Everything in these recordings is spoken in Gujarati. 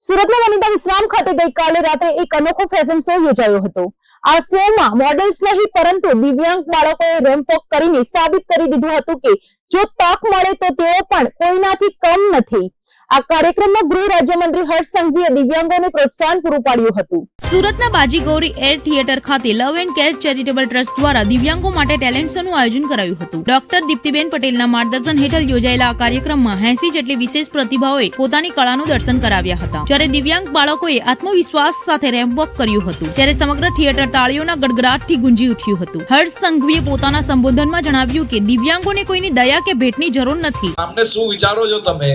સુરતના વનિતા વિશ્રામ ખાતે ગઈકાલે રાત્રે એક અનોખો ફેશન શો યોજાયો હતો। આ શોમાં મોડલ્સ નહીં પરંતુ દિવ્યાંગ બાળકોએ રેમ્પ વોક કરીને સાબિત કરી દીધું હતું કે જો તક મળે તો તેઓ પણ કોઈનાથી કમ નથી। આ કાર્યક્રમમાં ગૃહ રાજ્યમંત્રી હર્ષ સંઘવીએ દિવ્યાંગોને પ્રોત્સાહન પૂરું પાડ્યું હતું। સુરતના બાજી ગૌરી એર થિયેટર ખાતે love and care charitable trust દ્વારા દિવ્યાંગો માટે ટેલેન્ટ શોનું આયોજન કરાયું હતું। ડોક્ટર દીપ્તિબેન પટેલના માર્ગદર્શન હેઠળ યોજાયેલા આ કાર્યક્રમમાં 80 જેટલી વિશેષ પ્રતિભાઓએ પોતાની કળાનું દર્શન કરાવ્યા હતા। જ્યારે દિવ્યાંગ બાળકોએ આત્મવિશ્વાસ સાથે રેમ્પ વોક કર્યું હતું ત્યારે સમગ્ર થિયેટર તાળીઓના ગડગડાટથી ગુંજી ઉઠ્યું હતું। હર્ષ સંઘવીએ પોતાના સંબોધનમાં જણાવ્યું કે દિવ્યાંગોને કોઈની દયા કે ભેટની જરૂર નથી। આપને શું વિચારો છો તમે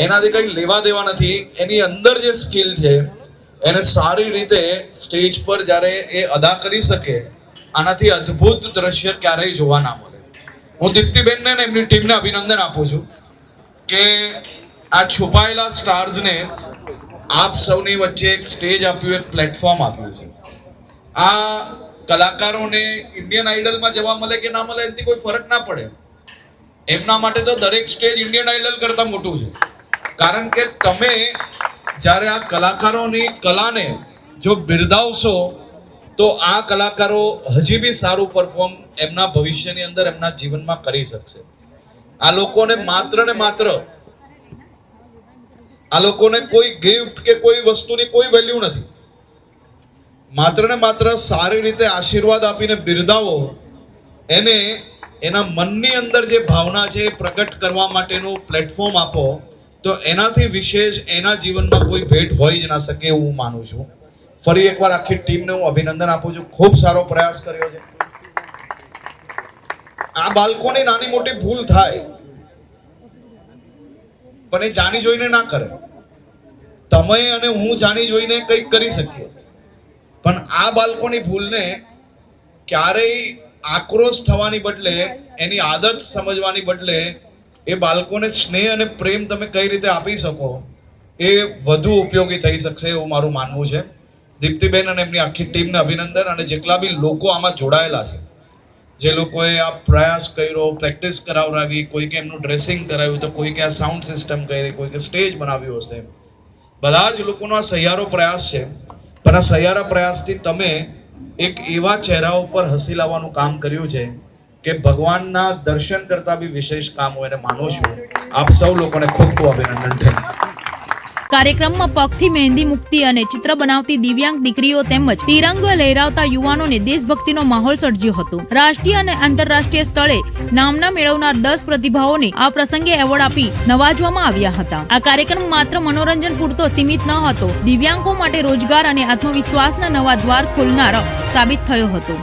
એનાથી કઈ લેવા દેવા નથી। એની અંદર જે સ્કિલ છે એને સારી રીતે સ્ટેજ પર જ્યારે એ અદા કરી શકે આનાથી અદ્ભુત દ્રશ્ય ક્યારેય જોવા ના મળે। હું દીપ્તિબેનને અને એમની ટીમને અભિનંદન આપું છું કે આ છુપાયેલા સ્ટાર્સને આપ સૌની વચ્ચે એક સ્ટેજ આપ્યું, એક પ્લેટફોર્મ આપ્યું છે। આ કલાકારોને ઇન્ડિયન આઇડલમાં જવા મળે કે ના મળે એનાથી કોઈ ફરક ના પડે। એમના માટે તો દરેક સ્ટેજ ઇન્ડિયન આઇડલ કરતા મોટું છે, કારણ કે તમે જ્યારે આ કલાકારોની કલાને જો બિરદાવશો તો આ કલાકારો હજી બી સારું પરફોર્મ એમના ભવિષ્યની અંદર એમના જીવનમાં કરી શકશે। આ લોકોને માત્ર ને માત્ર આ લોકોને કોઈ ગિફ્ટ કે કોઈ વસ્તુની કોઈ વેલ્યુ નથી। માત્ર ને માત્ર સારી રીતે આશીર્વાદ આપીને બિરદાવો, એને એના મનની અંદર જે ભાવના છે એ પ્રગટ કરવા માટેનું પ્લેટફોર્મ આપો તો એનાથી વિશેષ એના જીવનમાં કોઈ ભેટ હોઈ જ ના શકે એવું હું માનું છું। ફરી એકવાર આખી ટીમને હું અભિનંદન આપું છું। ખૂબ સારો પ્રયાસ કર્યો છે। આ બાળકોની નાની મોટી ભૂલ થાય પણ એ જાણી જોઈને ના કરે। તમે અને હું જાણી જોઈને કંઈક કરી શકીએ, પણ આ બાળકોની ભૂલને ક્યારેય આક્રોશ થવાની બદલે એની આદત સમજવાની બદલે એ બાળકોને સ્નેહ અને પ્રેમ તમે કઈ રીતે આપી શકો એ વધુ ઉપયોગી થઈ શકશે એવું મારું માનવું છે। દીપ્તિબેન અને એમની આખી ટીમને અભિનંદન, અને જેટલા બી લોકો આમાં જોડાયેલા છે, જે લોકોએ આ પ્રયાસ કર્યો, પ્રેક્ટિસ કરાવડાવી, કોઈકે એમનું ડ્રેસિંગ કરાવ્યું તો કોઈકે આ સાઉન્ડ સિસ્ટમ કરી, કોઈકે સ્ટેજ બનાવ્યું હશે, બધા જ લોકોનો આ સહિયારો પ્રયાસ છે। પણ આ સહિયારા પ્રયાસથી તમે એક એવા ચહેરા ઉપર હસી લાવવાનું કામ કર્યું છે કે ભગવાનના દર્શન કરતા બી વિશેષ કામ હોય એને માનું છું। આપ સૌ લોકોને ખૂબ ખૂબ અભિનંદન। કાર્યક્રમમાં પગથી મહેંદી મુકતી અને ચિત્ર બનાવતી દિવ્યાંગ દીકરીઓ તેમજ તિરંગો લહેરાવતા યુવાનોને દેશભક્તિનો માહોલ સર્જ્યો હતો। રાષ્ટ્રીય અને આંતરરાષ્ટ્રીય સ્તરે નામના મેળવનાર 10 પ્રતિભાઓને આ પ્રસંગે એવોર્ડ આપી નવાજવામાં આવ્યા હતા। આ કાર્યક્રમ માત્ર મનોરંજન પૂરતો સીમિત ન હતો, દિવ્યાંગો માટે રોજગાર અને આત્મવિશ્વાસના નવા દ્વાર ખોલનાર સાબિત થયો હતો।